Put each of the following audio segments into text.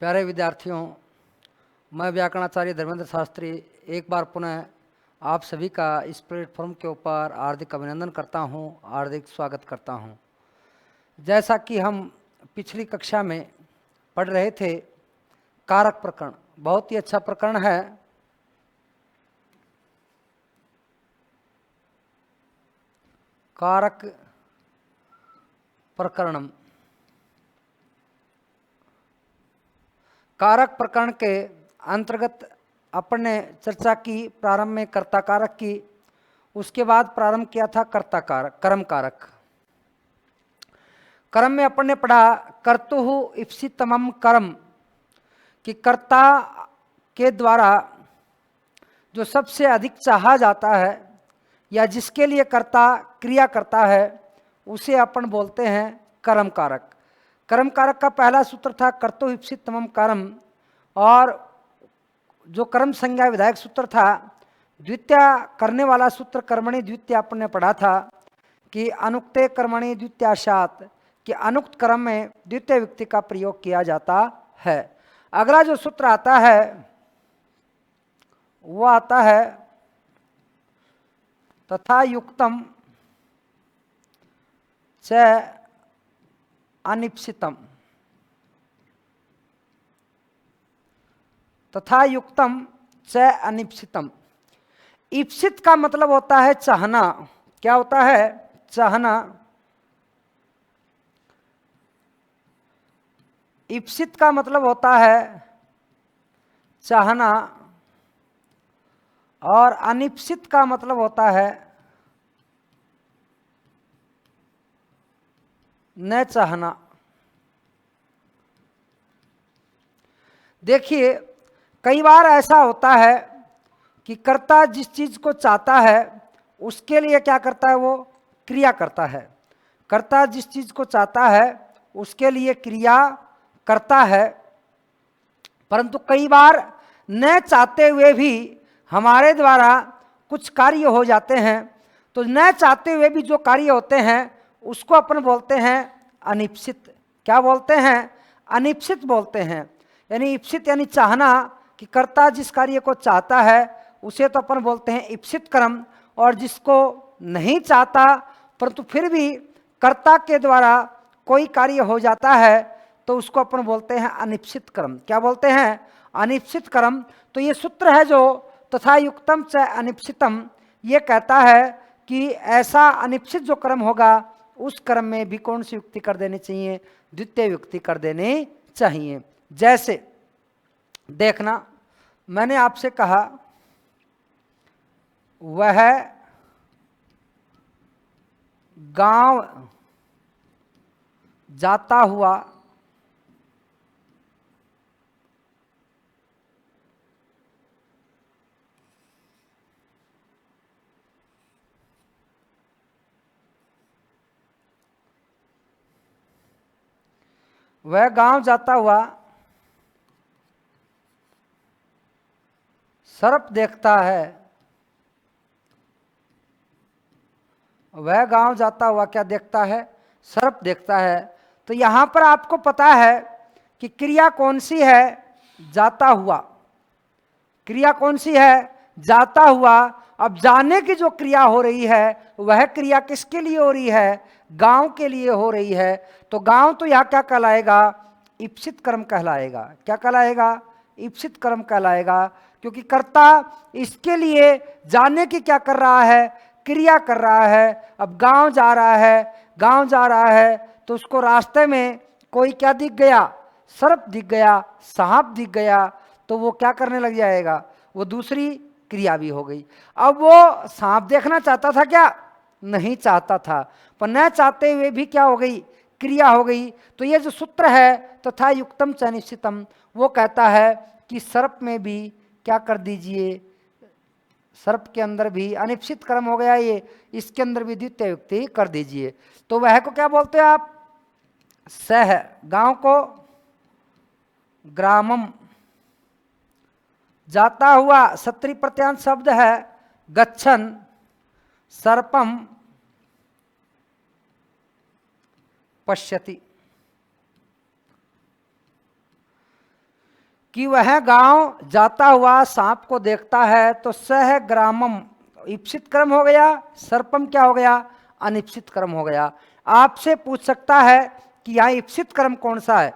प्यारे विद्यार्थियों, मैं व्याकरणाचार्य धर्मेंद्र शास्त्री एक बार पुनः आप सभी का इस प्लेटफॉर्म के ऊपर हार्दिक अभिनंदन करता हूं, हार्दिक स्वागत करता हूं। जैसा कि हम पिछली कक्षा में पढ़ रहे थे, कारक प्रकरण बहुत ही अच्छा प्रकरण है। कारक प्रकरणम, कारक प्रकरण के अंतर्गत अपन ने चर्चा की प्रारंभ में कर्ता कारक की, उसके बाद प्रारंभ किया था कर्ता कारक, कर्म कारक। कर्म में अपन ने पढ़ा कर्तुः इप्सितमं कर्म, कि कर्ता के द्वारा जो सबसे अधिक चाहा जाता है या जिसके लिए कर्ता क्रिया करता है उसे अपन बोलते हैं कर्म कारक। कर्म कारक का पहला सूत्र था कर्तुः इप्सितमं कर्म, और जो कर्म संज्ञा विधायक सूत्र था द्वितीय करने वाला सूत्र कर्मणि द्वितीय अपन ने पढ़ा था कि अनुक्ते कर्मणि द्वितीयाशात, कि अनुक्त कर्म में द्वितीय व्यक्ति का प्रयोग किया जाता है। अगला जो सूत्र आता है वो आता है तथा युक्तम च अनिप्सितम। तथा युक्तम च अनिप्सितम। इप्सित का मतलब होता है चाहना। क्या होता है? चाहना। इप्सित का मतलब होता है चाहना, और अनिप्सित का मतलब होता है न चाहना। देखिए, कई बार ऐसा होता है कि कर्ता जिस चीज को चाहता है उसके लिए क्या करता है? वो क्रिया करता है। कर्ता जिस चीज को चाहता है उसके लिए क्रिया करता है, परंतु कई बार न चाहते हुए भी हमारे द्वारा कुछ कार्य हो जाते हैं। तो न चाहते हुए भी जो कार्य होते हैं उसको अपन बोलते हैं अनिप्सित। क्या बोलते हैं? अनिप्सित बोलते हैं। यानी इप्सित यानी चाहना, कि कर्ता जिस कार्य को चाहता है उसे तो अपन बोलते हैं इप्सित कर्म, और जिसको नहीं चाहता परंतु फिर भी कर्ता के द्वारा कोई कार्य हो जाता है तो उसको अपन बोलते हैं अनिप्सित कर्म। क्या बोलते हैं? अनिप्सित कर्म। तो ये सूत्र है जो तथा युक्तम च अनिप्सितम, ये कहता है कि ऐसा अनिप्सित जो कर्म होगा उस कर्म में भी कौन सी युक्ति कर देनी चाहिए? द्वितीय युक्ति कर देनी चाहिए। जैसे देखना, मैंने आपसे कहा वह गांव जाता हुआ वह गांव जाता हुआ सर्प देखता है। वह गांव जाता हुआ क्या देखता है? सर्प देखता है। तो यहां पर आपको पता है कि क्रिया कौन सी है? जाता हुआ। क्रिया कौन सी है? जाता हुआ। अब जाने की जो क्रिया हो रही है वह क्रिया किसके लिए हो रही है? गांव के लिए हो रही है। तो गांव तो यह क्या कहलाएगा? इप्सित कर्म कहलाएगा। क्या कहलाएगा? इप्सित कर्म कहलाएगा, क्योंकि कर्ता इसके लिए जाने की क्या कर रहा है? क्रिया कर रहा है। अब गांव जा रहा है, गांव जा रहा है तो उसको रास्ते में कोई क्या दिख गया? सर्प दिख गया, सांप दिख गया, तो वो क्या करने लग जाएगा? वो दूसरी क्रिया भी हो गई। अब वो सांप देखना चाहता था क्या? नहीं चाहता था, पर न चाहते हुए भी क्या हो गई? क्रिया हो गई। तो ये जो सूत्र है तथा युक्तम च अनिश्चितम, वो कहता है कि सर्प में भी क्या कर दीजिए? सर्प के अंदर भी अनिश्चित कर्म हो गया ये, इसके अंदर भी द्वितीय युक्ति कर दीजिए। तो वह को क्या बोलते हैं आप? सह। गांव को ग्रामम। जाता हुआ सत्री प्रत्यांत शब्द है गच्छन। सर्पम पश्यति। कि वह गांव जाता हुआ सांप को देखता है, तो सह ग्रामम इप्सित क्रम हो गया, सर्पम क्या हो गया, अनिप्सित क्रम हो गया। आपसे पूछ सकता है कि यहाँ इप्सित क्रम कौन सा है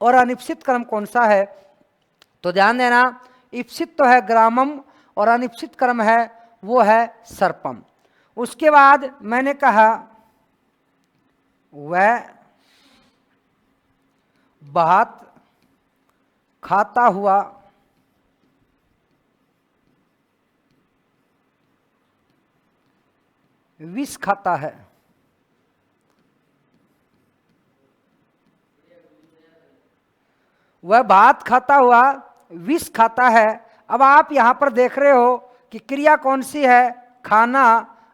और अनिप्सित क्रम कौन सा है, तो ध्यान देना, इप्सित तो है ग्रामम और अनिप्सित क्रम है वो है सर्पम। उसके बाद मैंने कहा वह भात खाता हुआ विष खाता है। वह भात खाता हुआ विष खाता है। अब आप यहां पर देख रहे हो कि क्रिया कौन सी है, खाना।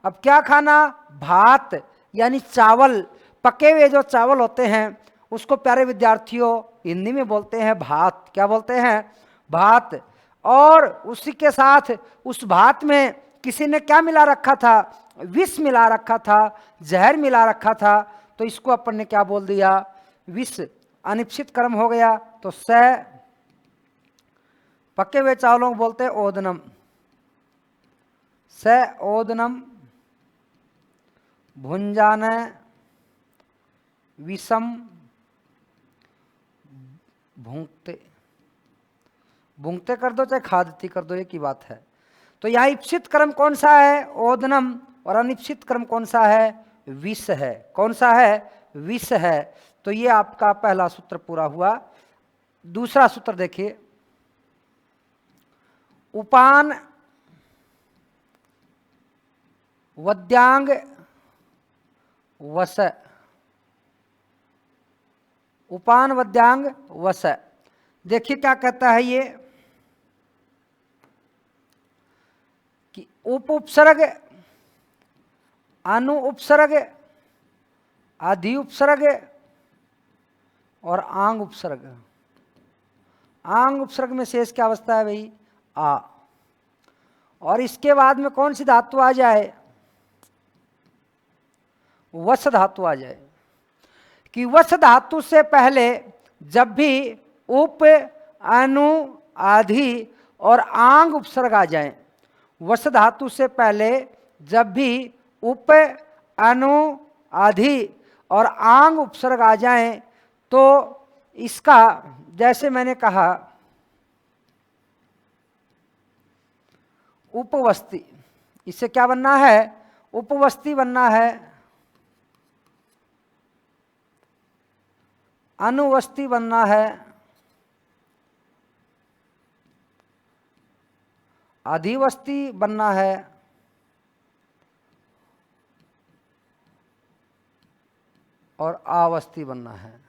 अब क्या खाना, भात यानी चावल, पके हुए जो चावल होते हैं उसको प्यारे विद्यार्थियों हिंदी में बोलते हैं भात। क्या बोलते हैं, भात। और उसी के साथ उस भात में किसी ने क्या मिला रखा था, विष मिला रखा था, जहर मिला रखा था, तो इसको अपन ने क्या बोल दिया, विष। अनिप्सित कर्म हो गया, तो स पके हुए चावलों को बोलते हैं ओदनम। स ओदनम भुंजान विषम भूंगते, भूंगते कर दो चाहे खादती कर दो, एक ही बात है। तो यहाँ इप्सित कर्म कौन सा है, ओदनम, और अनिप्सित कर्म कौन सा है, विष है। कौन सा है, विष है। तो ये आपका पहला सूत्र पूरा हुआ। दूसरा सूत्र देखिए, उपान वद्यांग वस। उपान वद्यांग वस, देखिए क्या कहता है ये कि उप उपसर्ग, अनु उपसर्ग, आधि उपसर्ग और आंग उपसर्ग। आंग उपसर्ग में शेष क्या अवस्था है भाई, आ। और इसके बाद में कौन सी धातु आ जाए, वस धातु आ जाए। कि वस धातु से पहले जब भी उप, अनु, आधि और आंग उपसर्ग आ जाए, वस धातु से पहले जब भी उप, अनु, आधि और आंग उपसर्ग आ जाए, तो इसका जैसे मैंने कहा उपवस्ती, इससे क्या बनना है, उपवस्ती बनना है, अनुवस्ती बनना है, अधिवस्ती बनना है, और आवस्ती बनना है।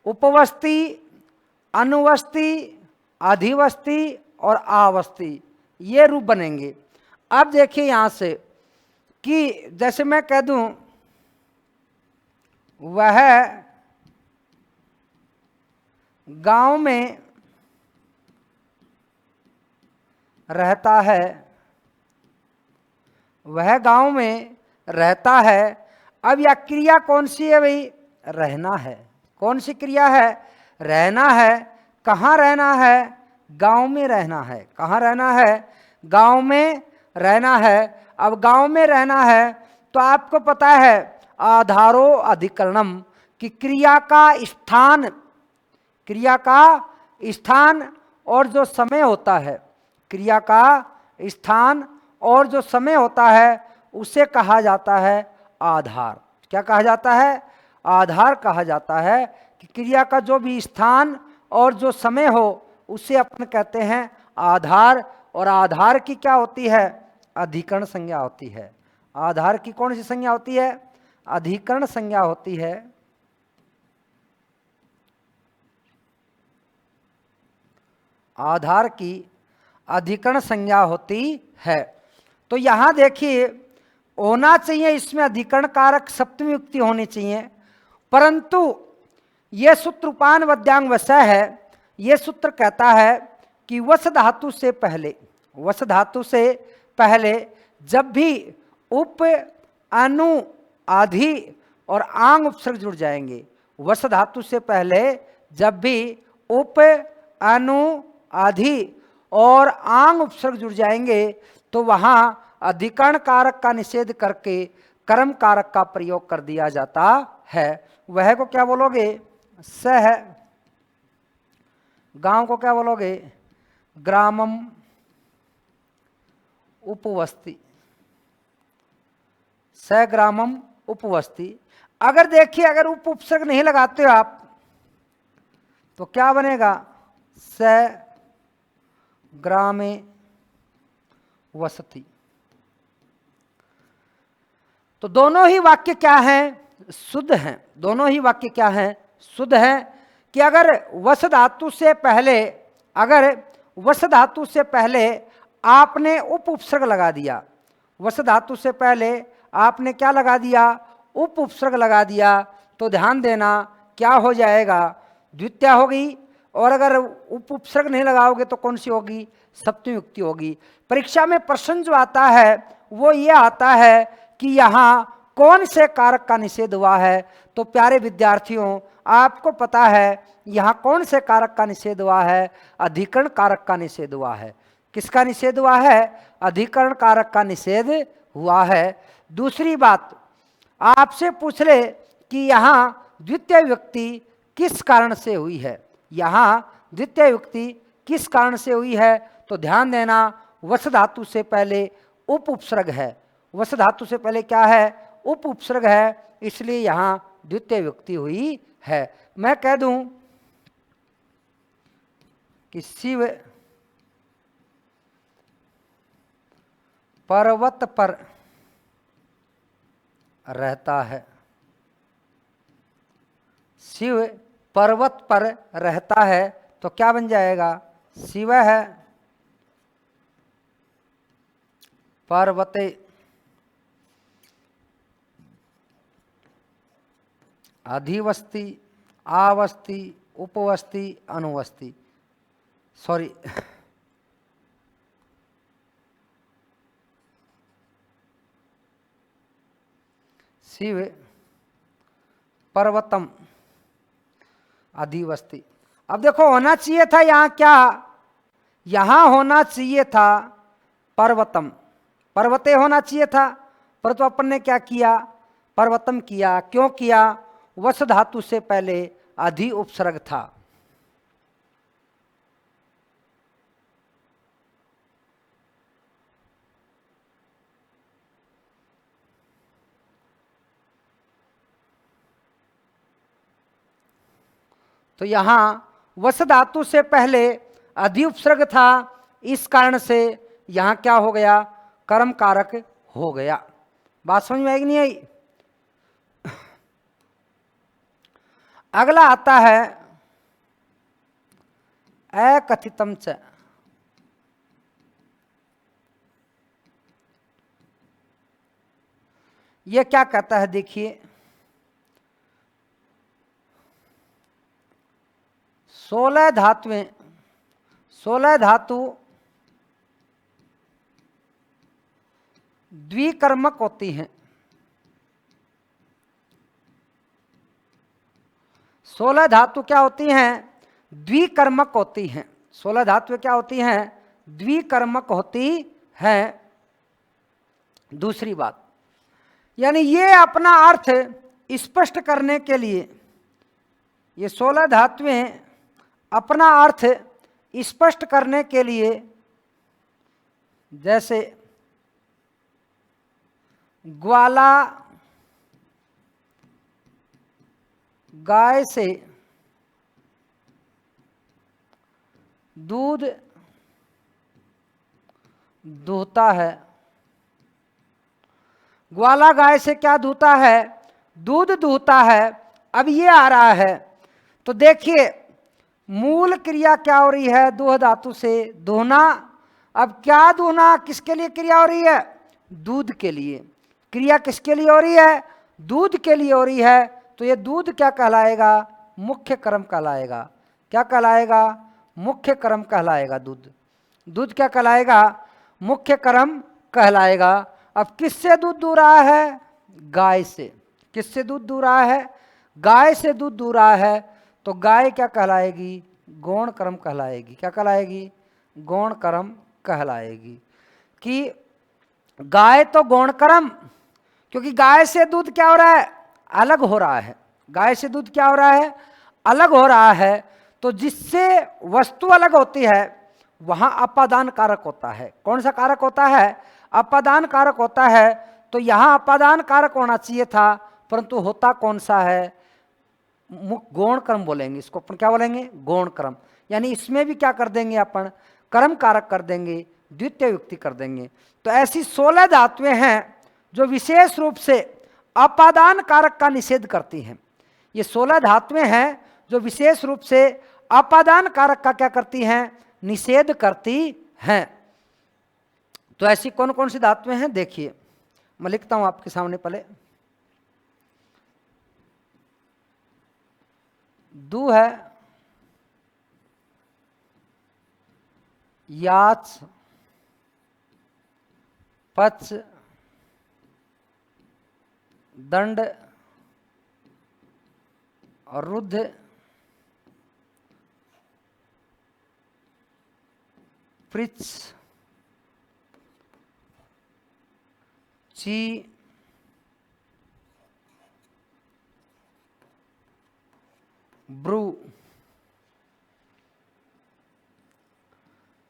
उपवस्ती, अनुवस्ती, अधिवस्ती और आवस्ती, ये रूप बनेंगे। अब देखिए यहां से कि जैसे मैं कह दूं वह गांव में रहता है, वह गांव में रहता है। अब यह क्रिया कौन सी है भाई, रहना है। कौन सी क्रिया है, रहना है। कहाँ रहना है, गांव में रहना है। कहाँ रहना है, गांव में रहना है। अब गांव में रहना है तो आपको पता है आधारो अधिकरणम, कि क्रिया का स्थान, क्रिया का स्थान और जो समय होता है, क्रिया का स्थान और जो समय होता है उसे कहा जाता है आधार। क्या कहा जाता है, आधार कहा जाता है। कि क्रिया का जो भी स्थान और जो समय हो उसे अपन कहते हैं आधार। और आधार की क्या होती है, अधिकरण संज्ञा होती है। आधार की कौन सी संज्ञा होती है, अधिकरण संज्ञा होती है। आधार की अधिकरण संज्ञा होती है। तो यहां देखिए होना चाहिए इसमें अधिकरण कारक सप्तमी युक्ति होनी चाहिए, परंतु यह सूत्र उपान वद्यांग वस है। यह सूत्र कहता है कि वस धातु से पहले, वस धातु से पहले जब भी उप, अनु, आधि और आंग उपसर्ग जुड़ जाएंगे, वस धातु से पहले जब भी उप, अनु, आधि और आंग उपसर्ग जुड़ जाएंगे तो वहां अधिकरण कारक का निषेध करके कर्म कारक का प्रयोग कर दिया जाता है। वह को क्या बोलोगे? सह। गांव को क्या बोलोगे? ग्रामम उपवस्ति। स ग्रामम उपवस्ति। अगर देखिए, अगर उपसर्ग नहीं लगाते हो आप तो क्या बनेगा? स ग्रामे वसति। तो दोनों ही वाक्य क्या हैं? शुद्ध हैं। दोनों ही वाक्य क्या हैं? शुद्ध हैं। कि अगर वस धातु से पहले, अगर वस धातु से पहले आपने उपसर्ग लगा दिया, वस धातु से पहले आपने क्या लगा दिया? उपसर्ग लगा दिया, तो ध्यान देना क्या हो जाएगा? द्वितीय होगी। और अगर उपसर्ग नहीं लगाओगे तो कौन सी होगी? सप्तमी विभक्ति होगी। परीक्षा में प्रश्न जो आता है वो ये आता है कि यहाँ कौन से कारक का निषेध हुआ है। तो प्यारे विद्यार्थियों, आपको पता है यहाँ कौन से कारक का निषेध हुआ है? अधिकरण कारक का निषेध हुआ है। किसका निषेध हुआ है? अधिकरण कारक का निषेध हुआ है। दूसरी बात, आपसे पूछ ले कि यहाँ द्वितीय विभक्ति किस कारण से हुई है, यहाँ द्वितीय विभक्ति किस कारण से हुई है, तो ध्यान देना वस धातु से पहले उपसर्ग है। वस धातु से पहले क्या है? उपसर्ग है, इसलिए यहाँ द्वितीय विभक्ति हुई है। मैं कह दूं कि शिव पर्वत पर रहता है। शिव पर्वत पर रहता है तो क्या बन जाएगा? शिव है पर्वते अधिवस्ति, आवस्ति, उपवस्ति, अनुवस्ति। सॉरी, शिव पर्वतम अधिवस्ति। अब देखो, होना चाहिए था यहाँ क्या? यहाँ होना चाहिए था पर्वतम, पर्वते होना चाहिए था, परंतु अपन ने क्या किया? पर्वतम किया। क्यों किया? वस धातु से पहले अधि उपसर्ग था। तो यहां वस धातु से पहले अधि उपसर्ग था, इस कारण से यहां क्या हो गया? कर्म कारक हो गया। बात समझ में आई कि नहीं आई? अगला आता है अकथितम च। ये क्या कहता है? देखिए, 16 धातुएं, 16 धातु द्विकर्मक होती हैं। 16 धातु क्या होती हैं? द्विकर्मक होती हैं। 16 धातुएं क्या होती हैं? द्विकर्मक होती हैं। दूसरी बात, यानी ये अपना अर्थ स्पष्ट करने के लिए, ये 16 धातुएं अपना अर्थ स्पष्ट करने के लिए, जैसे ग्वाला गाय से दूध दूहता है। ग्वाला गाय से क्या दूहता है? दूध दूहता है। अब ये आ रहा है, तो देखिए मूल क्रिया क्या हो रही है? दूह धातु से दूहना। अब क्या दूहना किसके लिए क्रिया हो रही है? दूध के लिए। क्रिया किसके लिए हो रही है? दूध के लिए हो रही है। तो ये दूध क्या कहलाएगा? मुख्य कर्म कहलाएगा। क्या कहलाएगा? मुख्य कर्म कहलाएगा। दूध, दूध क्या कहलाएगा? मुख्य कर्म कहलाएगा। अब किससे दूध दूह रहा है? गाय से। किससे दूध दूह रहा है? गाय से दूध दूह रहा है, तो गाय क्या कहलाएगी? गौण कर्म कहलाएगी। क्या कहलाएगी? गौण कर्म कहलाएगी। कि गाय तो गौण कर्म, क्योंकि गाय से दूध क्या हो रहा है? अलग हो रहा है। गाय से दूध क्या हो रहा है? अलग हो रहा है। तो जिससे वस्तु अलग होती है वहां अपादान कारक होता है। कौन सा कारक होता है? अपादान कारक होता है। तो यहां अपादान कारक होना चाहिए था, परंतु होता कौन सा है? गौण कर्म बोलेंगे इसको अपन। क्या बोलेंगे? गौण कर्म। यानी इसमें भी क्या कर देंगे अपन? कर्म कारक कर देंगे, द्वितीय युक्ति कर देंगे। तो ऐसी 16 धातुएं हैं जो विशेष रूप से अपादान कारक का निषेध करती हैं। ये 16 धातुएं हैं जो विशेष रूप से अपादान कारक का क्या करती हैं? निषेध करती हैं। तो ऐसी कौन कौन सी धातुएं हैं देखिए, मैं लिखता हूं आपके सामने पहले। दू है, याच, पच, दंड और रुद्ध, पृच्छ, ची, ब्रू,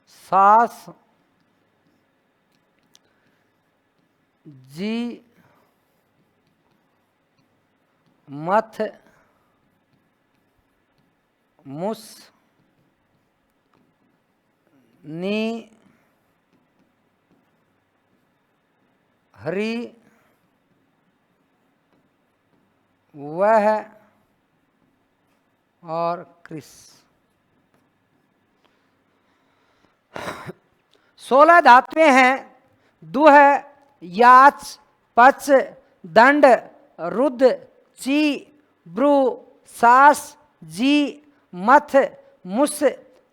सास, जी, मथ, मुस, नी, हरी, वह और कृष। 16 धातुएं हैं। दुह, याच, पच, दंड, रुद्र, ची, ब्रू, सास, जी, मथ, मुस,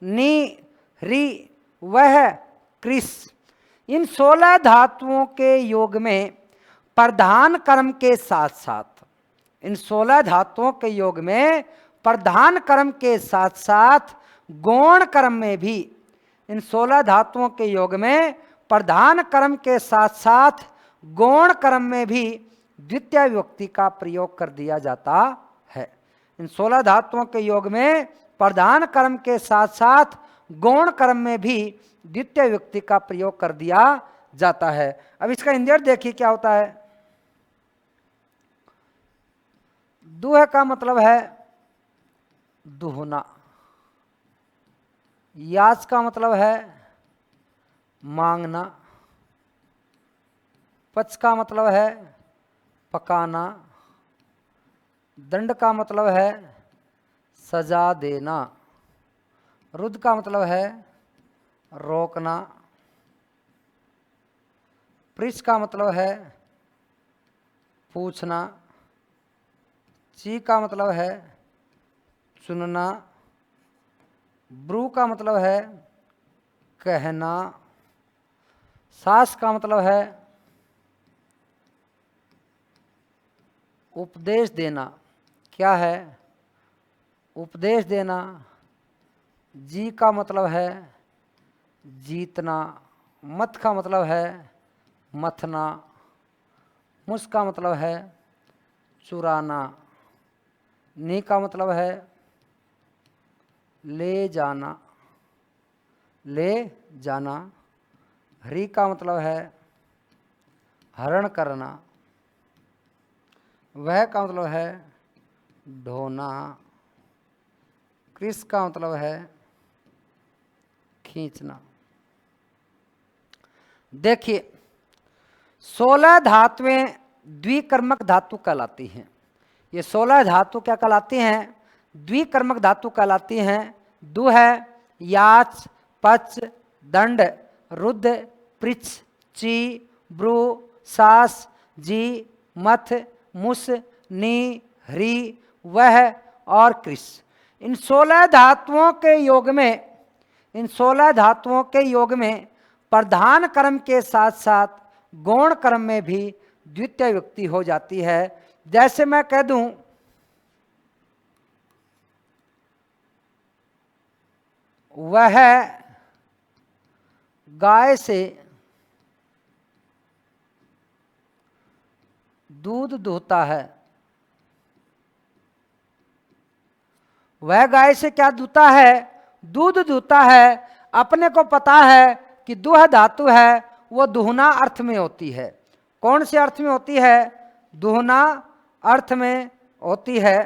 नी, री, वह, कृष। इन 16 धातुओं के योग में प्रधान कर्म के साथ साथ, इन 16 धातुओं के योग में प्रधान कर्म के साथ साथ गौण कर्म में भी, इन 16 धातुओं के योग में प्रधान कर्म के साथ साथ गौण कर्म में भी द्वितीय विभक्ति का प्रयोग कर दिया जाता है। इन 16 धातुओं के योग में प्रधान कर्म के साथ साथ गौण कर्म में भी द्वितीय विभक्ति का प्रयोग कर दिया जाता है। अब इसका हिंदी अर्थ देखिए क्या होता है। दुह का मतलब है दुहना, याच का मतलब है मांगना, पच का मतलब है पकाना, दंड का मतलब है सजा देना, रुद्र का मतलब है रोकना, पृच्छ का मतलब है पूछना, ची का मतलब है चुनना, ब्रू का मतलब है कहना, सास का मतलब है उपदेश देना। क्या है? उपदेश देना। जी का मतलब है जीतना, मत का मतलब है मथना, मुस का मतलब है चुराना, नी का मतलब है ले जाना, ले जाना, हरि का मतलब है हरण करना, वह का मतलब है ढोना, कृष का मतलब है खींचना। देखिए 16 धातुएं द्विकर्मक धातु कहलाती हैं। ये 16 धातु क्या कहलाती हैं? द्विकर्मक धातु कहलाती हैं। दुह, याच, पच, दंड, रुद्र, पृच्छ, ची, ब्रू, सास, जी, मथ, मुस, नी, हरि, वह और कृष। इन 16 धातुओं के योग में, इन 16 धातुओं के योग में प्रधान कर्म के साथ साथ गौण कर्म में भी द्वितीय विभक्ति हो जाती है। जैसे मैं कह दूं वह गाय से दूध दूहता है। वह गाय से क्या दूहता है? दूध दूहता है। अपने को पता है कि दूह धातु है वो दुहना अर्थ में होती है। कौन से अर्थ में होती है? दुहना अर्थ में होती है।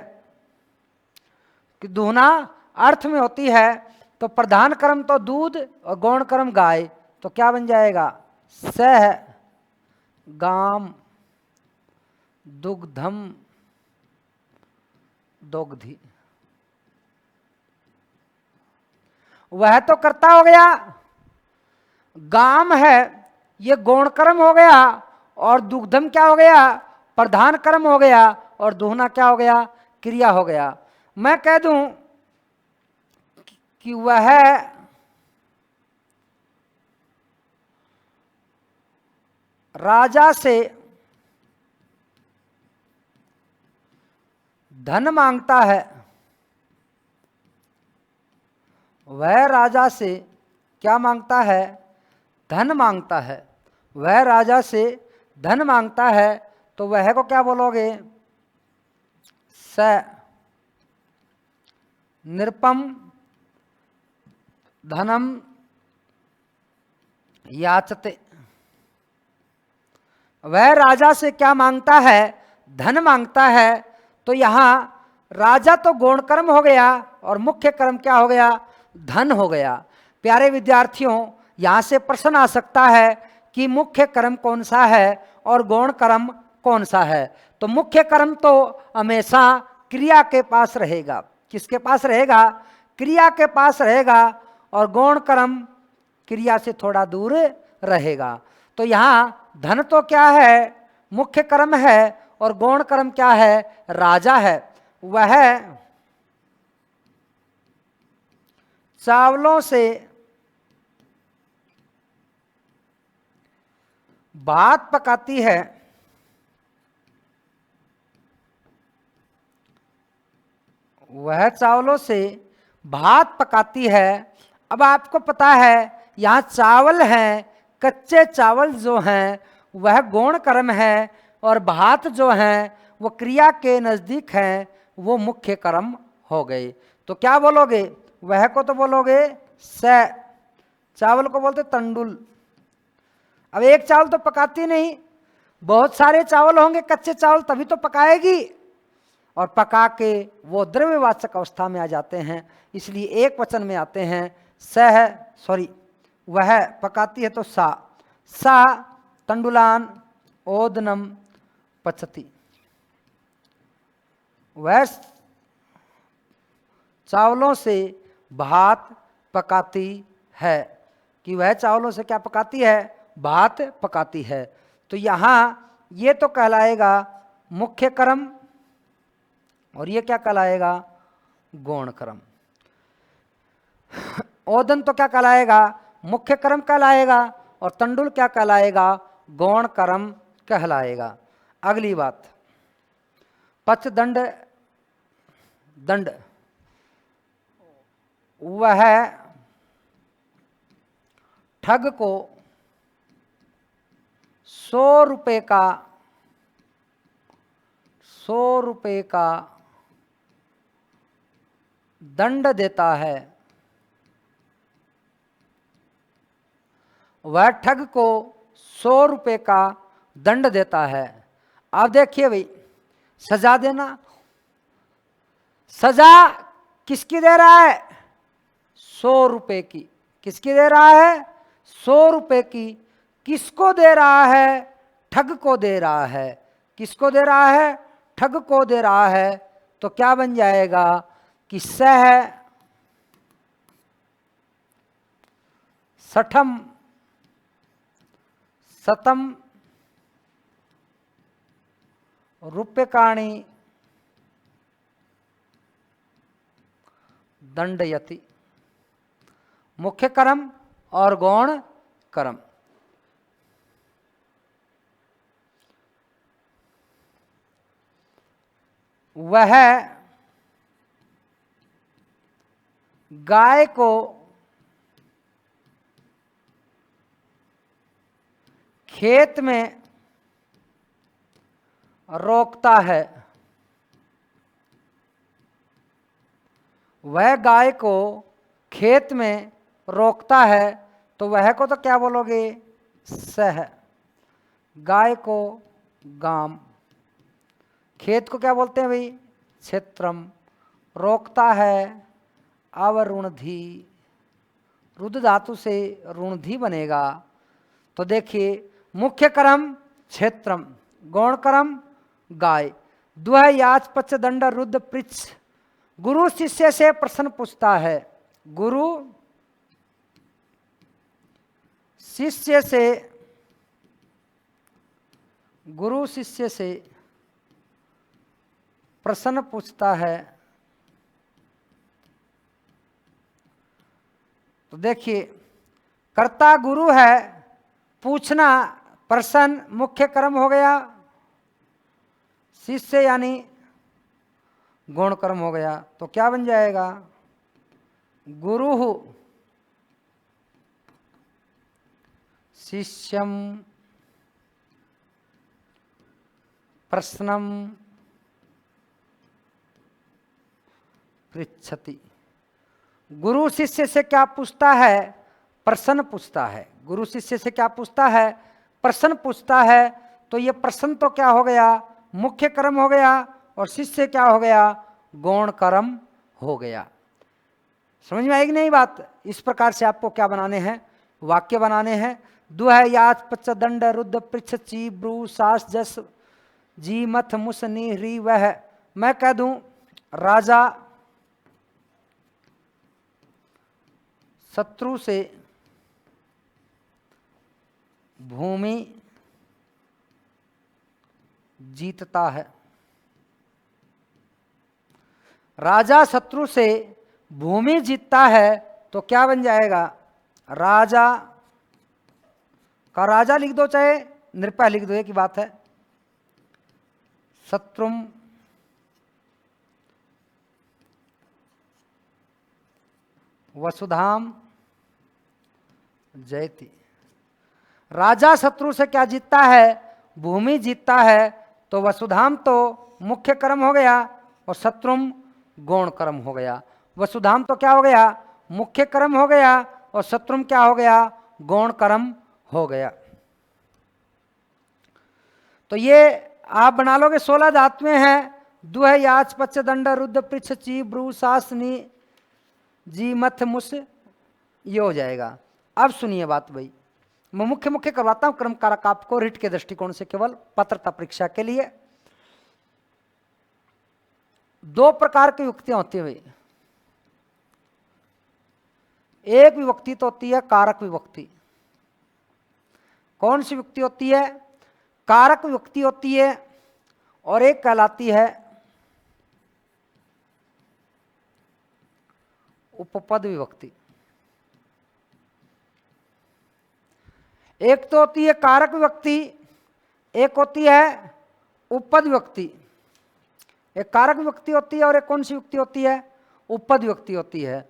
कि दुहना अर्थ में होती है तो प्रधान कर्म तो दूध और गौण कर्म गाय, तो क्या बन जाएगा? सह गाम दुग्धम दोग्धी। वह तो कर्ता हो गया, गाम है ये गौण कर्म हो गया, और दुग्धम क्या हो गया? प्रधान कर्म हो गया, और दुहना क्या हो गया? क्रिया हो गया। मैं कह दूं कि वह राजा से धन मांगता है। वह राजा से क्या मांगता है? धन मांगता है। वह राजा से धन मांगता है, तो वह को क्या बोलोगे? स निरुपम धनम याचते। वह राजा से क्या मांगता है? धन मांगता है। तो यहां राजा तो गौण कर्म हो गया और मुख्य कर्म क्या हो गया? धन हो गया। प्यारे विद्यार्थियों, यहां से प्रश्न आ सकता है कि मुख्य कर्म कौन सा है और गौण कर्म कौन सा है? तो मुख्य कर्म तो हमेशा क्रिया के पास रहेगा। किसके पास रहेगा? क्रिया के पास रहेगा, और गौण कर्म क्रिया से थोड़ा दूर रहेगा। तो यहां धन तो क्या है? मुख्य कर्म है, और गौण कर्म क्या है? राजा है। वह चावलों से भात पकाती है। वह चावलों से भात पकाती है। अब आपको पता है यहाँ चावल हैं, कच्चे चावल जो हैं वह गौण कर्म है, और भात जो हैं वो क्रिया के नज़दीक हैं, वो मुख्य कर्म हो गए। तो क्या बोलोगे? वह को तो बोलोगे स, चावल को बोलते तंडुल। अब एक चावल तो पकाती नहीं, बहुत सारे चावल होंगे कच्चे चावल, तभी तो पकाएगी, और पका के वो द्रव्यवाचक अवस्था में आ जाते हैं, इसलिए एक वचन में आते हैं। सह सॉरी वह पकाती है तो सा, सा तंडुलान ओदनम पचती। वह चावलों से भात पकाती है। कि वह चावलों से क्या पकाती है? भात पकाती है। तो यहाँ ये तो कहलाएगा मुख्य कर्म, और ये क्या कहलाएगा? गौण कर्म। ओदन तो क्या कहलाएगा? मुख्य कर्म कहलाएगा, और तंडुल क्या कहलाएगा? गौण कर्म कहलाएगा। अगली बात, पचदंड दंड। वह ठग को 100 रुपए का दंड देता है। वह ठग को 100 रुपए का दंड देता है। अब देखिए भाई, सजा देना, सजा किसकी दे रहा है? 100 रुपए की। किसकी दे रहा है? 100 रुपए की। किसको दे रहा है? ठग को दे रहा है। किसको दे रहा है? ठग को दे रहा है। तो क्या बन जाएगा कि सह सठम सतम रूप्यकाणि दंडयति। मुख्य कर्म और गौण कर्म। वह गाय को खेत में रोकता है, वह गाय को खेत में रोकता है, तो वह को तो क्या बोलोगे, सह। गाय को गाम, खेत को क्या बोलते हैं भाई, क्षेत्रम। रोकता है अवरुणधि, रुद्ध धातु से रुणधि बनेगा। तो देखिए मुख्य कर्म क्षेत्रम, गौण कर्म गाय। द्वह याच पच दंड रुद्ध पृच्छ। गुरु शिष्य से प्रश्न पूछता है, गुरु शिष्य से, गुरु शिष्य से प्रश्न पूछता है। तो देखिए कर्ता गुरु है, पूछना प्रश्न मुख्य कर्म हो गया, शिष्य यानी गौण कर्म हो गया। तो क्या बन जाएगा, गुरु शिष्यम प्रश्नम पृच्छति। गुरु शिष्य से क्या पूछता है, प्रश्न पूछता है। गुरु शिष्य से क्या पूछता है, प्रश्न पूछता है। तो ये प्रश्न तो क्या हो गया, मुख्य कर्म हो गया, और शिष्य क्या हो गया, गौण कर्म हो गया। समझ में आएगी नहीं बात। इस प्रकार से आपको क्या बनाने हैं, वाक्य बनाने हैं। दुह याच पच दंड रुद्ध पृच्छ ची ब्रू सास जस जी मथ मुस नी वह। मैं कह दूं राजा शत्रु से भूमि जीतता है। राजा शत्रु से भूमि जीतता है, तो क्या बन जाएगा, राजा का राजा लिख दो, चाहे नृपा लिख दो, एक ही बात है। शत्रुम वसुधाम जयति। राजा शत्रु से क्या जीतता है, भूमि जीतता है। तो वसुधाम तो मुख्य कर्म हो गया, और शत्रुम गौण कर्म हो गया। वसुधाम तो क्या हो गया, मुख्य कर्म हो गया, और शत्रुम क्या हो गया, गौण कर्म हो गया। तो ये आप बना लोगे 16 धातु में है। दुह याच पच दंड रुद्ध पृच्छ ची ब्रू सासनी जी मथ मुस, ये हो जाएगा। अब सुनिए बात भाई, मैं मुख्य मुख्य करवाता हूं क्रम कारक आपको रिट के दृष्टिकोण से, केवल पत्रता परीक्षा के लिए। दो प्रकार की युक्तियां होती है भाई। एक विभक्ति तो होती है कारक विभक्ति। कौन सी विभक्ति होती है, कारक विभक्ति होती है, और एक कहलाती है उपपद विभक्ति। एक तो होती है कारक विभक्ति, एक होती है उपपद विभक्ति। एक कारक विभक्ति होती है और एक कौन सी विभक्ति होती है, उपपद विभक्ति होती है।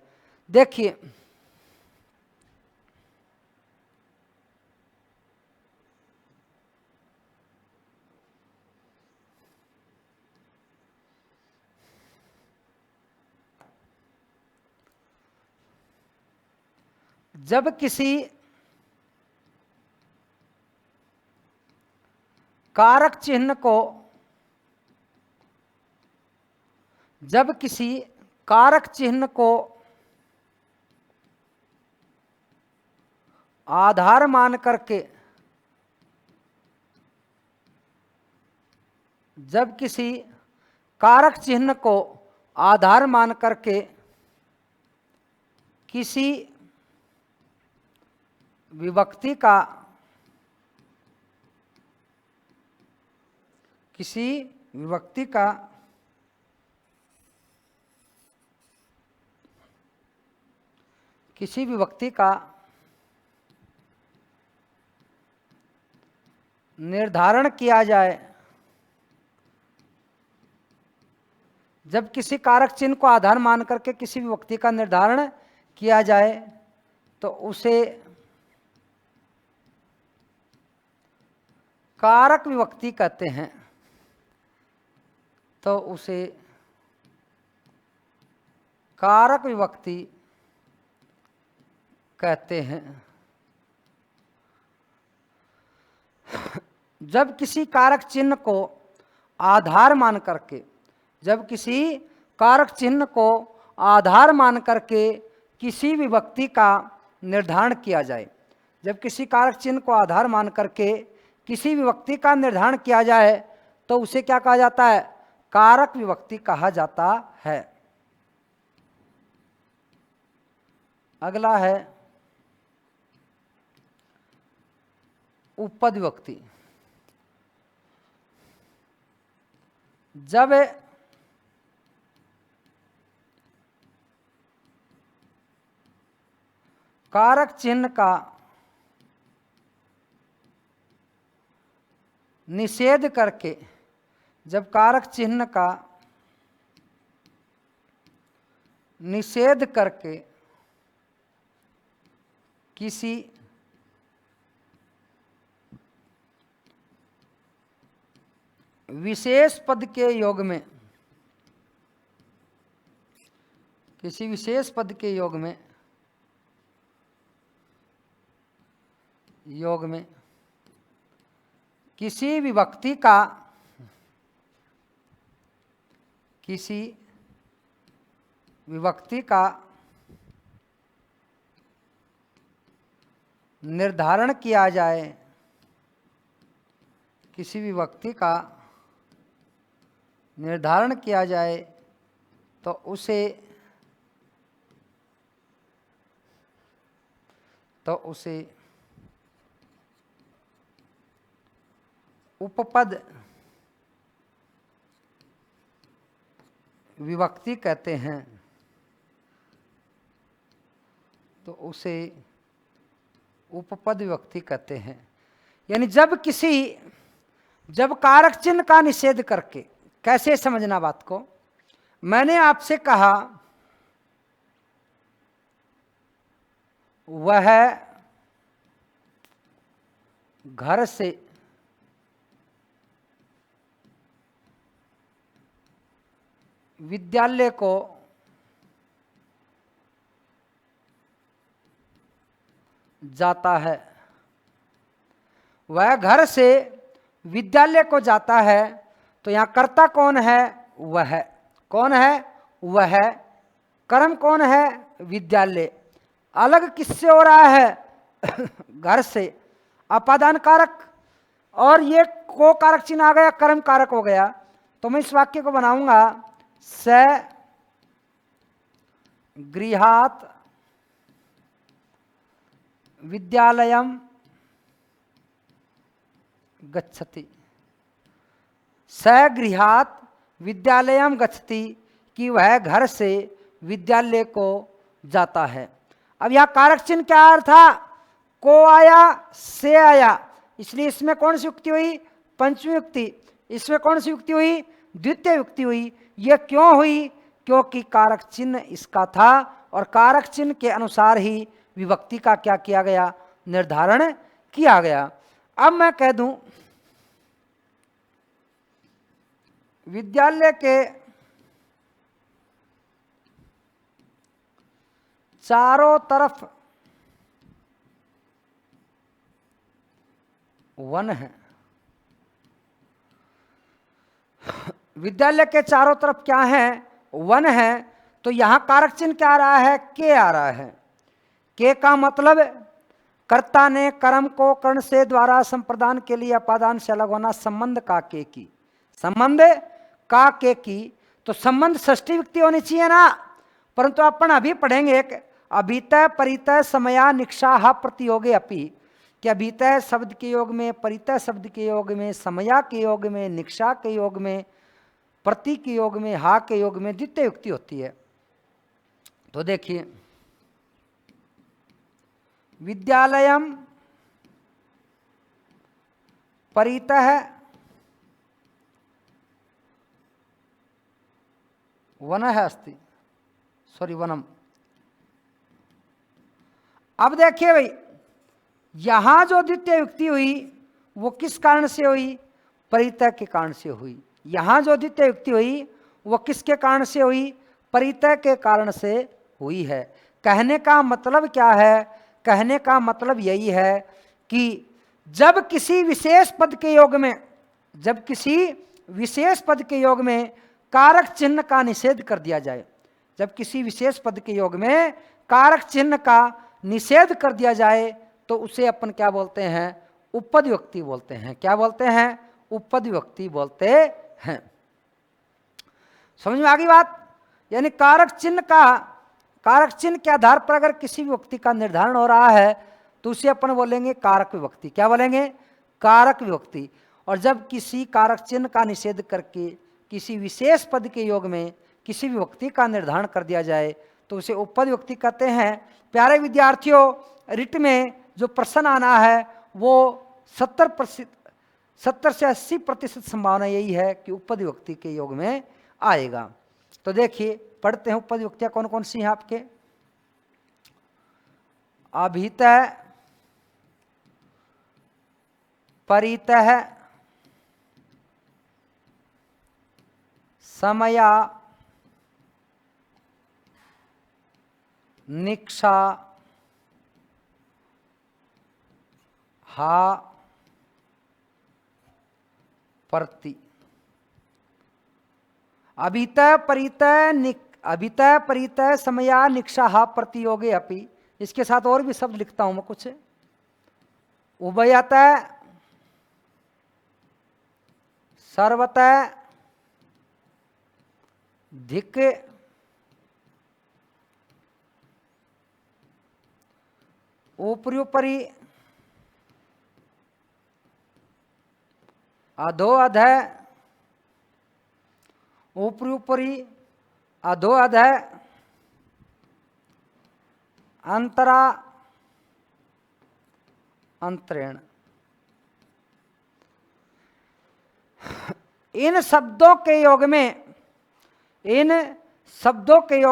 देखिए जब किसी कारक चिन्ह को, जब किसी कारक चिन्ह को आधार मान करके, जब किसी कारक चिन्ह को आधार मान करके किसी विभक्ति का, किसी विभक्ति का किसी विभक्ति का निर्धारण किया जाए, जब किसी कारक चिन्ह को आधार मान करके किसी विभक्ति का निर्धारण किया जाए, तो उसे कारक विभक्ति कहते हैं तो उसे कारक विभक्ति कहते हैं। जब किसी कारक चिन्ह को आधार मान करके, जब किसी कारक चिन्ह को आधार मान करके किसी विभक्ति का निर्धारण किया जाए, जब किसी कारक चिन्ह को आधार मान करके किसी विभक्ति का निर्धारण किया जाए तो उसे क्या कहा जाता है? कारक विभक्ति कहा जाता है। अगला है उपपद विभक्ति। जब कारक चिन्ह का निषेध करके, जब कारक चिन्ह का निषेध करके किसी विशेष पद के योग में, किसी विशेष पद के योग में किसी विभक्ति का, किसी विभक्ति का निर्धारण किया जाए, किसी विभक्ति का निर्धारण किया जाए तो उसे उपपद विभक्ति कहते हैं। तो उसे उपपद विभक्ति कहते हैं। यानी जब कारक चिन्ह का निषेध करके, कैसे समझना बात को, मैंने आपसे कहा वह घर से विद्यालय को जाता है, वह घर से विद्यालय को जाता है। तो यहाँ कर्ता कौन है? वह। कौन है? वह। कर्म कौन है? विद्यालय। अलग किससे हो रहा है? घर से। अपादान कारक, और ये को कारक चिन्ह आ गया, कर्म कारक हो गया। तो मैं इस वाक्य को बनाऊंगा, स गृहात् विद्यालयम गच्छति। स गृहात् विद्यालयम गच्छति, कि वह घर से विद्यालय को जाता है। अब यह कारक चिन्ह क्या अर्थ था? को आया, से आया, इसलिए इसमें कौन सी युक्ति हुई? पंचमी युक्ति। इसमें कौन सी युक्ति हुई? द्वितीय युक्ति हुई। यह क्यों हुई? क्योंकि कारक चिन्ह इसका था और कारक चिन्ह के अनुसार ही विभक्ति का क्या किया गया? निर्धारण किया गया। अब मैं कह दूं विद्यालय के चारों तरफ वन है। विद्यालय के चारों तरफ क्या है? वन है। तो यहां कारक चिन्ह क्या आ रहा है? के आ रहा है। के का मतलब कर्ता ने कर्म को कर्ण से द्वारा संप्रदान के लिए अपादान से अलग होना, संबंध का के की, संबंध का के की। तो संबंध षष्ठी विभक्ति होनी चाहिए ना, परंतु अपन अभी पढ़ेंगे एक अभितय परितय समया निक्षा प्रतियोगे अपि, कि अभितय शब्द के योग में, परितय शब्द के योग में, समया के योग में, निक्षा के योग में, प्रति के योग में, हा के योग में द्वितीय युक्ति होती है। तो देखिए, विद्यालयम परितः वनः अस्ति, सॉरी वनम। अब देखिए भाई, यहां जो द्वितीय युक्ति हुई वो किस कारण से हुई? परितः के कारण से हुई। यहां जो द्वितीय युक्ति हुई वो किसके कारण से हुई? परितः के कारण से हुई है। कहने का मतलब क्या है? कहने का मतलब यही है कि जब किसी विशेष पद के योग में, जब किसी विशेष पद के योग में कारक चिन्ह का निषेध कर दिया जाए, जब किसी विशेष पद के योग में कारक चिन्ह का निषेध कर दिया जाए तो उसे अपन क्या बोलते हैं? उपपद विभक्ति बोलते हैं। क्या बोलते हैं? उपपद विभक्ति बोलते हैं। समझ में आ गई बात? यानी कारक चिन्ह के आधार पर अगर किसी विभक्ति का निर्धारण हो रहा है तो उसे अपन बोलेंगे कारक विभक्ति। क्या बोलेंगे? कारक विभक्ति। और जब किसी कारक चिन्ह का निषेध करके किसी विशेष पद के योग में किसी विभक्ति का निर्धारण कर दिया जाए तो उसे उपपद विभक्ति कहते हैं। प्यारे विद्यार्थियों, रिट में जो प्रश्न आना है वो 70 से 80% संभावना यही है कि उपपद विभक्ति के योग में आएगा। तो देखिए, पढ़ते हैं उपपद विभक्तियां कौन कौन सी हैं आपके। अभितः, परितः, समया, निक्षा, हा, प्रति। अभितः परितः समया निक्षा हा प्रतियोगे अपि। इसके साथ और भी शब्द लिखता हूं मैं कुछ। उभयतः, सर्वतः, धिक्, ऊपरी, अधो अधः, ऊपरी, अधो अधः, अंतरा, अंतरेण। इन शब्दों के योग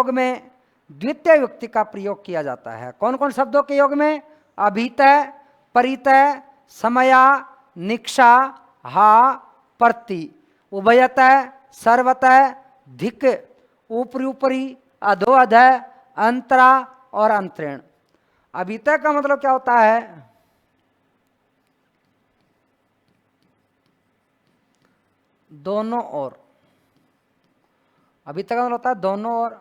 में द्वितीय विभक्ति का प्रयोग किया जाता है। कौन कौन शब्दों के योग में? अभितः, परितः, समया, निक्षा, हा, प्रति। उभयतः, सर्वतः, धिक्, ऊपरी, अधो अधः, अंतरा और अंतरेण। अभितः का मतलब क्या होता है? दोनों ओर। अभितः का मतलब होता है दोनों ओर।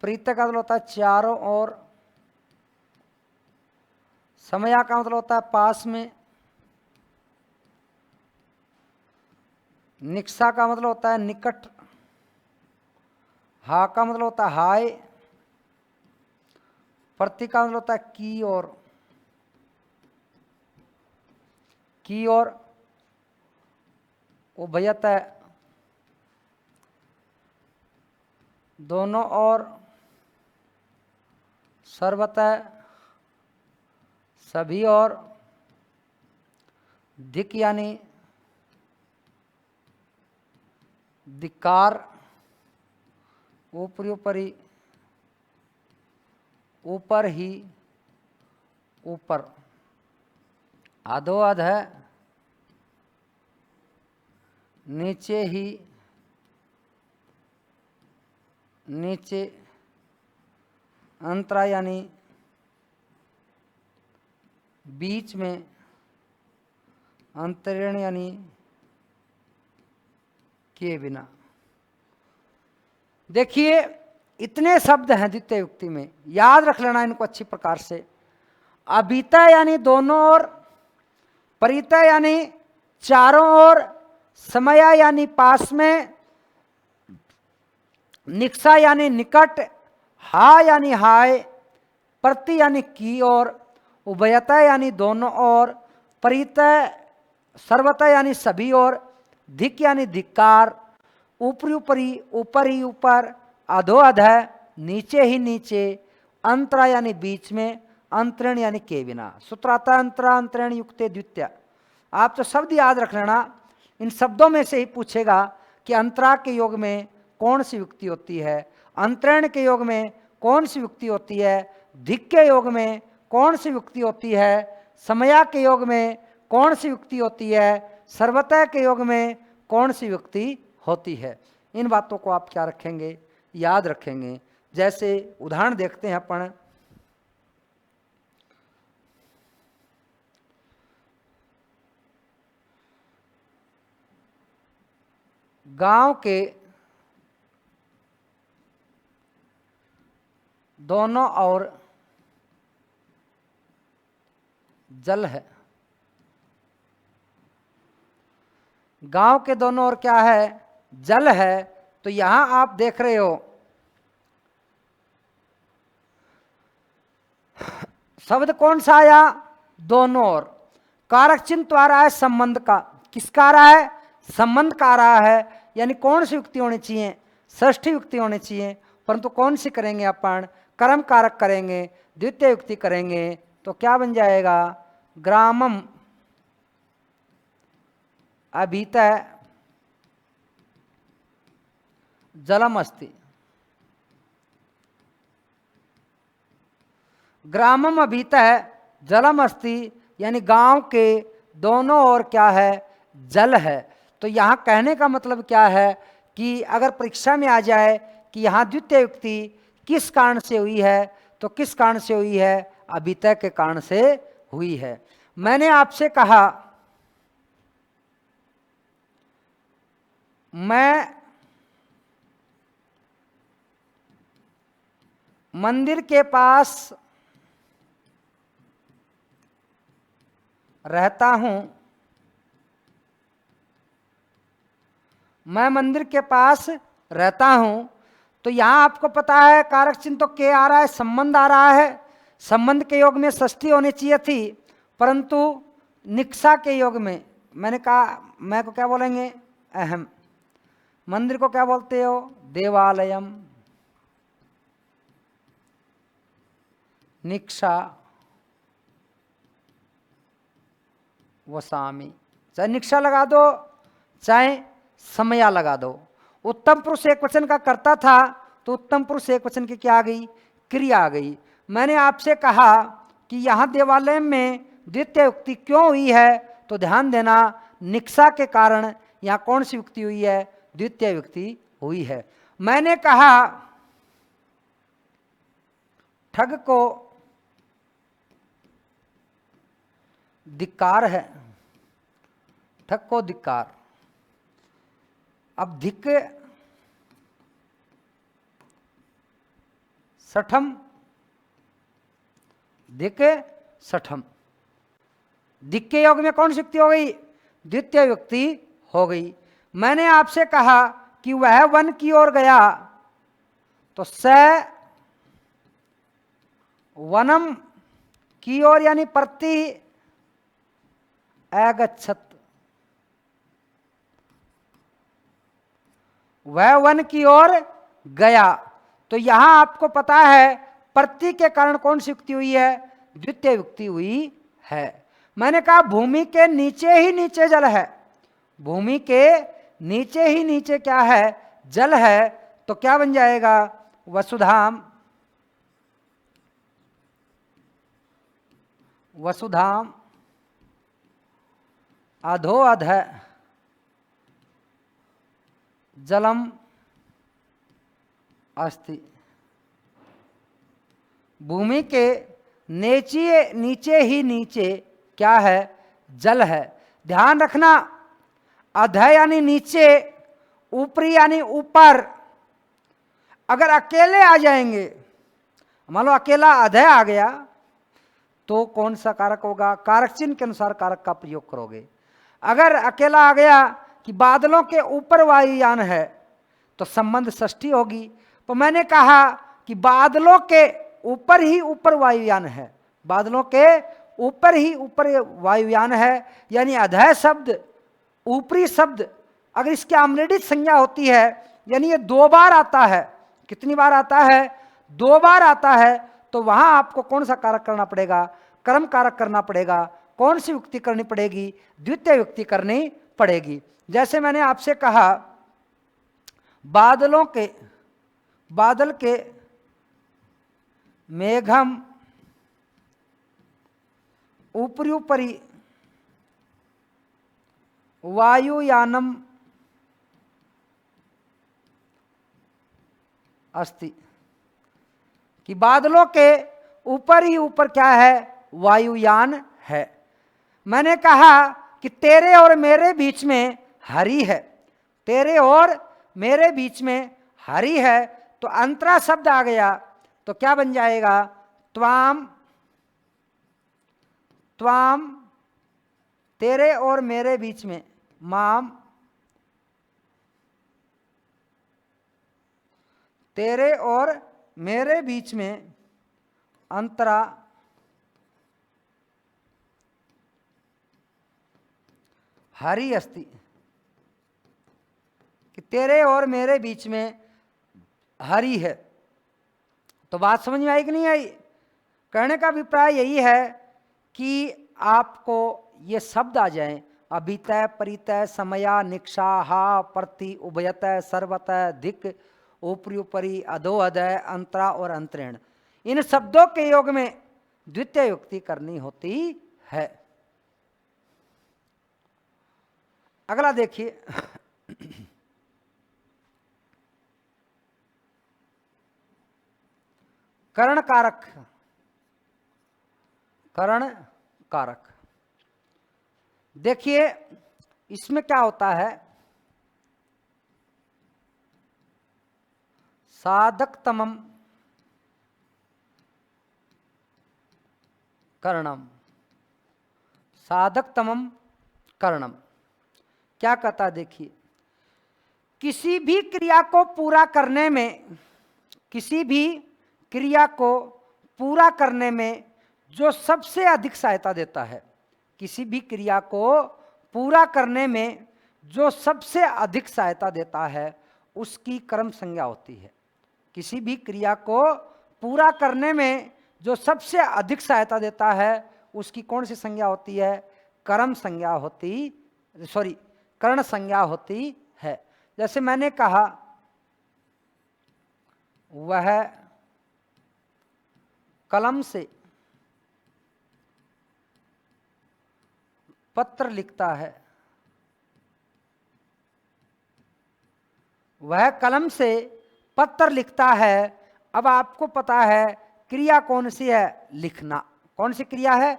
परितः का मतलब होता है चारों ओर। समया का मतलब होता है पास में। निक्षा का मतलब होता है निकट। हा का मतलब होता है हाय। प्रति का मतलब होता है की ओर। उभयतः, दोनों ओर। सर्वतः, सभी ओर। धिक् यानी धिक्कार। ऊपरी, ऊपर ही, ऊपर। अधो अधः, नीचे ही, नीचे। अंतरा यानी बीच में। अंतरेण यानी किए बिना। देखिए, इतने शब्द हैं द्वितीय युक्ति में, याद रख लेना इनको अच्छी प्रकार से। अभितः यानी दोनों ओर, परितः यानी चारों ओर, समया यानी पास में, निक्षा यानी निकट, हा यानी हाय, प्रति यानी की ओर, उभयतः यानी दोनों ओर, परितः सर्वतः यानी सभी ओर, धिक् यानी धिक्कार, ऊपरी, ऊपर ही ऊपर, अधो अधः नीचे ही नीचे, अंतरा यानी बीच में, अंतरेण यानी के बिना। सूत्राता अंतरा अंतरेण युक्ते द्वितीय। आप तो शब्द याद रख लेना। इन शब्दों में से ही पूछेगा कि अंतरा के योग में कौन सी युक्ति होती है, अंतरेण के योग में कौन सी युक्ति होती है, धिक् के योग में कौन सी युक्ति होती है, समया के योग में कौन सी युक्ति होती है, सर्वतः के योग में कौन सी युक्ति होती है। इन बातों को आप क्या रखेंगे, याद रखेंगे। जैसे उदाहरण देखते हैं अपन, गांव के दोनों ओर जल है। गांव के दोनों ओर क्या है, जल है। तो यहां आप देख रहे हो शब्द कौन सा आया, दोनों ओर। कारक चिन्ह तो आ रहा है संबंध का, किसका आ रहा है, संबंध का आ रहा है। यानी कौन सी युक्ति होनी चाहिए, षष्ठी युक्ति होनी चाहिए। परंतु कौन सी करेंगे अपन, कर्म कारक करेंगे, द्वितीय युक्ति करेंगे। तो क्या बन जाएगा, ग्रामम अभीतः जलम अस्ति। ग्रामम अभीतः जलम अस्ति, यानी गांव के दोनों ओर क्या है, जल है। तो यहाँ कहने का मतलब क्या है कि अगर परीक्षा में आ जाए कि यहाँ द्वितीय युक्ति किस कारण से हुई है, तो किस कारण से हुई है, अभीतः के कारण से हुई है। मैंने आपसे कहा मैं मंदिर के पास रहता हूं, मैं मंदिर के पास रहता हूं। तो यहां आपको पता है कारक चिन्ह तो के आ रहा है, संबंध आ रहा है। संबंध के योग में षष्ठी होनी चाहिए थी, परंतु निक्सा के योग में मैंने कहा, मैं को क्या बोलेंगे, अहम। मंदिर को क्या बोलते हो, देवालयम। निक्सा वसामी, चाहे निक्सा लगा दो चाहे समया लगा दो। उत्तम पुरुष एक वचन का करता था, तो उत्तम पुरुष एक वचन की क्या आ गई, क्रिया आ गई। मैंने आपसे कहा कि यहाँ देवालय में द्वितीय युक्ति क्यों हुई है, तो ध्यान देना निक्सा के कारण यहाँ कौन सी युक्ति हुई है, द्वितीय युक्ति हुई है। मैंने कहा ठग को धिक्कार है, ठग को धिक्कार। अब धिक सठम, धिक सठम, धिक के योग में कौन सी युक्ति हो गई, द्वितीय युक्ति हो गई। मैंने आपसे कहा कि वह वन की ओर गया, तो स वनम की ओर, यानी प्रति अगच्छत, वह वन की ओर गया। तो यहां आपको पता है प्रति के कारण कौन सी युक्ति हुई है, द्वितीय युक्ति हुई है। मैंने कहा भूमि के नीचे ही नीचे जल है, भूमि के नीचे ही नीचे क्या है, जल है। तो क्या बन जाएगा, वसुधाम, वसुधाम अधो अध जलम अस्ति। भूमि के नीचे नीचे ही नीचे क्या है, जल है। ध्यान रखना, अध यानी नीचे, ऊपरी यानी ऊपर। अगर अकेले आ जाएंगे, मान लो अकेला अध आ गया, तो कौन सा कारक होगा, कारक चिन्ह के अनुसार कारक का प्रयोग करोगे। अगर अकेला आ गया कि बादलों के ऊपर वायुयान है, तो संबंध षष्ठी होगी। तो मैंने कहा कि बादलों के ऊपर ही ऊपर वायुयान है, बादलों के ऊपर ही ऊपर वायुयान है, यानी अधः शब्द, ऊपरी शब्द, अगर इसकी आम्लेडित संज्ञा होती है, यानी ये दो बार आता है। कितनी बार आता है, दो बार आता है। तो वहां आपको कौन सा कारक करना पड़ेगा, कर्म कारक करना पड़ेगा। कौन सी युक्ति करनी पड़ेगी, द्वितीय युक्ति करनी पड़ेगी। जैसे मैंने आपसे कहा बादलों के, बादल के मेघम ऊपरी ऊपरी वायुयानम अस्ति, कि बादलों के ऊपर ही ऊपर क्या है, वायुयान है। मैंने कहा कि तेरे और मेरे बीच में हरि है, तेरे और मेरे बीच में हरि है, तो अंतरा शब्द आ गया, तो क्या बन जाएगा, त्वाम, त्वाम तेरे और मेरे बीच में, माम तेरे और मेरे बीच में, अंतरा हरि अस्ति, कि तेरे और मेरे बीच में हरि है। तो बात समझ में आई कि नहीं आई? कहने का अभिप्राय यही है कि आपको ये शब्द आ जाएं, अभितय परितय समया निक्षा हा प्रति उभयतय सर्वतय धिक ऊपरी ऊपरी अधो अधय अंतरा और अंतरिण, इन शब्दों के योग में द्वितीय युक्ति करनी होती है। अगला देखिए, करण कारक, करण कारक। देखिए इसमें क्या होता है, साधकतमम करणम, साधकतमम करणम क्या कहता है, देखिए किसी भी क्रिया को पूरा करने में, किसी भी क्रिया को पूरा करने में जो सबसे अधिक सहायता देता है, किसी भी क्रिया को पूरा करने में जो सबसे अधिक सहायता देता है उसकी कर्म संज्ञा होती है। किसी भी क्रिया को पूरा करने में जो सबसे अधिक सहायता देता है उसकी कौन सी संज्ञा होती है, कर्म संज्ञा होती, सॉरी कर्ण संज्ञा होती है। जैसे मैंने कहा वह कलम से पत्र लिखता है, वह कलम से पत्र लिखता है। अब आपको पता है क्रिया कौन सी है, लिखना। कौन सी क्रिया है,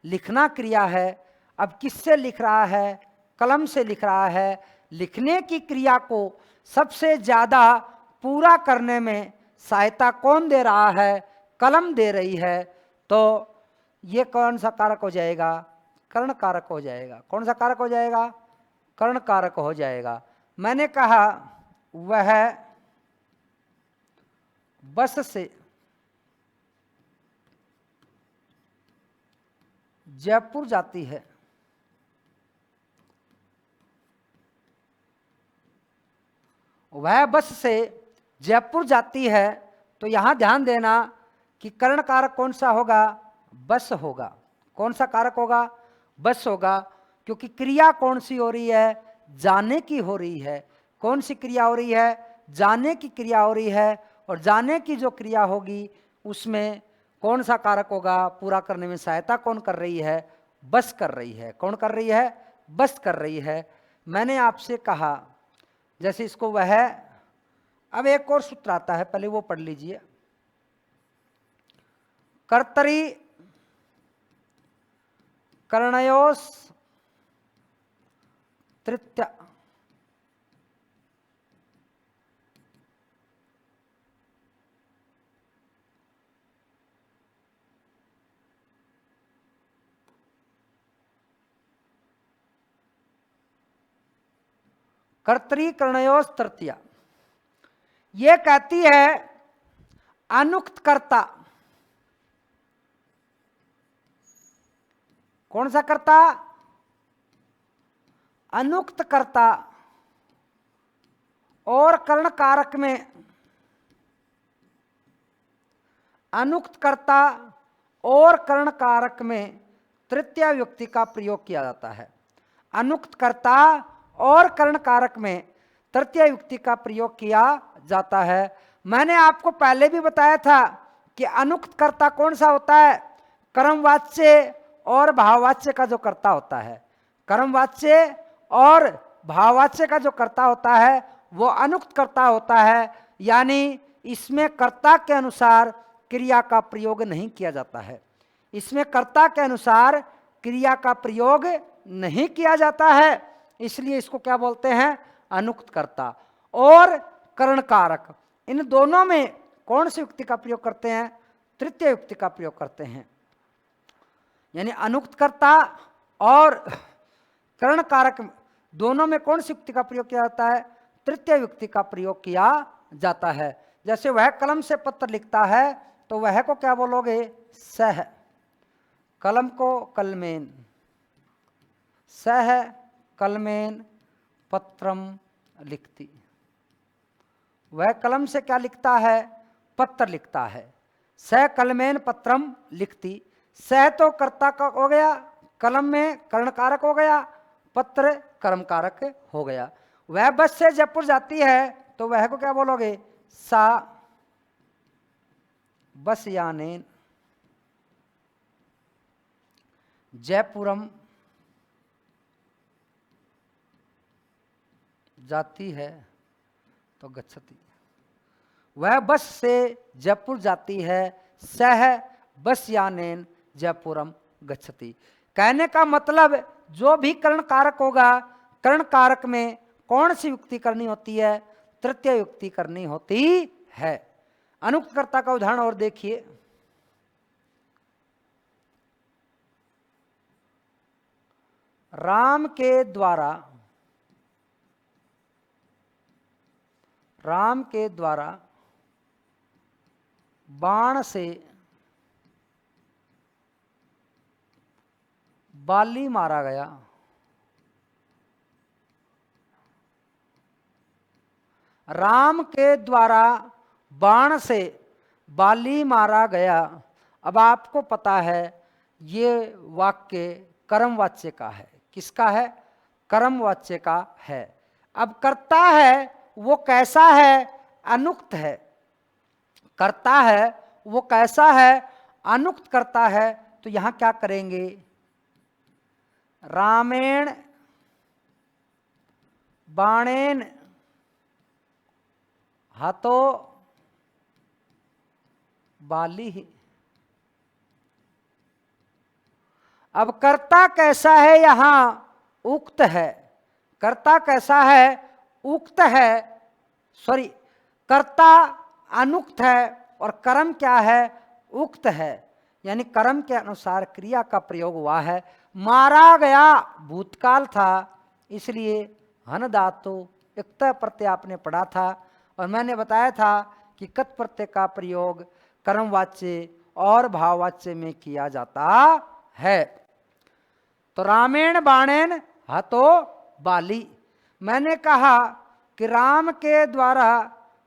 लिखना क्रिया है। अब किससे लिख रहा है, कलम से लिख रहा है। लिखने की क्रिया को सबसे ज्यादा पूरा करने में सहायता कौन दे रहा है, कलम दे रही है। तो ये कौन सा कारक हो जाएगा, कर्ण कारक हो जाएगा। कौन सा कारक हो जाएगा, कर्ण कारक हो जाएगा। मैंने कहा वह बस से जयपुर जाती है, वह बस से जयपुर जाती है। तो यहां ध्यान देना कि कर्ण कारक कौन सा होगा, बस होगा। कौन सा कारक होगा, बस होगा, क्योंकि क्रिया कौन सी हो रही है, जाने की हो रही है। कौन सी क्रिया हो रही है, जाने की क्रिया हो रही है। और जाने की जो क्रिया होगी उसमें कौन सा कारक होगा, पूरा करने में सहायता कौन कर रही है, बस कर रही है। कौन कर रही है, बस कर रही है। मैंने आपसे कहा जैसे इसको वह, अब एक और सूत्र आता है, पहले वो पढ़ लीजिए। कर्तरी कर्णयोस तृतीया, कर्तरी कर्णयोस तृतीया, ये कहती है अनुक्त कर्ता। कौन सा कर्ता, अनुक्त कर्ता और कर्ण कारक में, अनुक्त कर्ता और कर्ण कारक में तृतीय व्यक्ति का प्रयोग किया जाता है। अनुक्त कर्ता और कर्ण कारक में तृतीय युक्ति का प्रयोग किया जाता है। मैंने आपको पहले भी बताया था कि अनुक्त कर्ता कौन सा होता है, कर्मवाच्य और भाववाच्य का जो कर्ता होता है, कर्मवाच्य और भाववाच्य का जो कर्ता होता है वो अनुक्त कर्ता होता है, यानी इसमें कर्ता के अनुसार क्रिया का प्रयोग नहीं किया जाता है। इसमें कर्ता के अनुसार क्रिया का प्रयोग नहीं किया जाता है, इसलिए इसको क्या बोलते हैं, अनुक्त कर्ता। और करण कारक, इन दोनों में कौन सी युक्ति का प्रयोग करते हैं, तृतीय युक्ति का प्रयोग करते हैं। यानी अनुक्त कर्ता और करण कारक दोनों में कौन सी युक्ति का प्रयोग किया जाता है, तृतीय युक्ति का प्रयोग किया जाता है। जैसे वह कलम से पत्र लिखता है तो वह को क्या बोलोगे, सह, कलम को कलमेन, सह कलमेन पत्रम लिखती। वह कलम से क्या लिखता है, पत्र लिखता है। सह कलमेन पत्रम लिखती, सह तो कर्ता का हो गया, कलम में कर्ण कारक हो गया, पत्र कर्म कारक हो गया। वह बस से जयपुर जाती है तो वह को क्या बोलोगे, सा बस यानेन जयपुरम जाती है तो गच्छति। वह बस से जयपुर जाती है, सह बस यानेन जयपुरम गच्छति। कहने का मतलब जो भी कर्ण कारक होगा, कर्ण कारक में कौन सी युक्ति करनी होती है, तृतीय युक्ति करनी होती है। अनुक्त कर्ता का उदाहरण और देखिए, राम के द्वारा, राम के द्वारा बाण से बाली मारा गया। राम के द्वारा बाण से बाली मारा गया। अब आपको पता है ये वाक्य कर्मवाच्य का है। किसका है, कर्मवाच्य का है। अब कर्ता है वो कैसा है, अनुक्त है। कर्ता है वो कैसा है, अनुक्त करता है। तो यहां क्या करेंगे, रामेण बाणेन हतो बाली। अब कर्ता कैसा है, यहां उक्त है। कर्ता कैसा है, उक्त है, सॉरी, कर्ता अनुक्त है और कर्म क्या है, उक्त है। यानी कर्म के अनुसार क्रिया का प्रयोग हुआ है। मारा गया भूतकाल था, इसलिए हन धातु इक्त प्रत्यय आपने पढ़ा था। और मैंने बताया था कि कत प्रत्यय का प्रयोग कर्मवाच्य और भाववाच्य में किया जाता है। तो रामेण बाणेन हतो बाली, मैंने कहा कि राम के द्वारा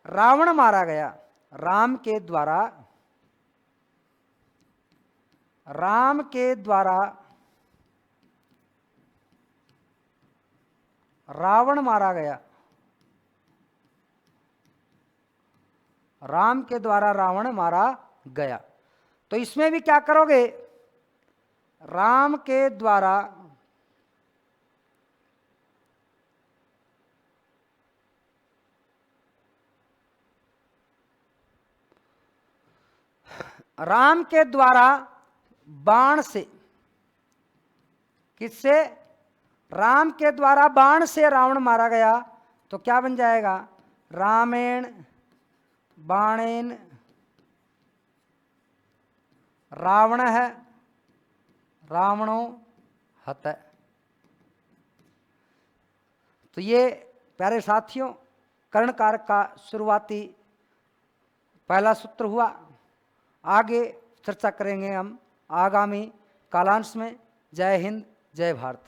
रावण मारा गया। राम के द्वारा, राम के द्वारा रावण मारा गया। राम के द्वारा रावण मारा गया। तो इसमें भी क्या करोगे, राम के द्वारा राम के द्वारा बाण से, किससे, राम के द्वारा बाण से रावण मारा गया। तो क्या बन जाएगा, रामेण बाणेन, रावण है, रावणो हत। तो ये प्यारे साथियों कर्ण कारक का शुरुआती पहला सूत्र हुआ। आगे चर्चा करेंगे हम आगामी कालांश में। जय हिंद, जय भारत।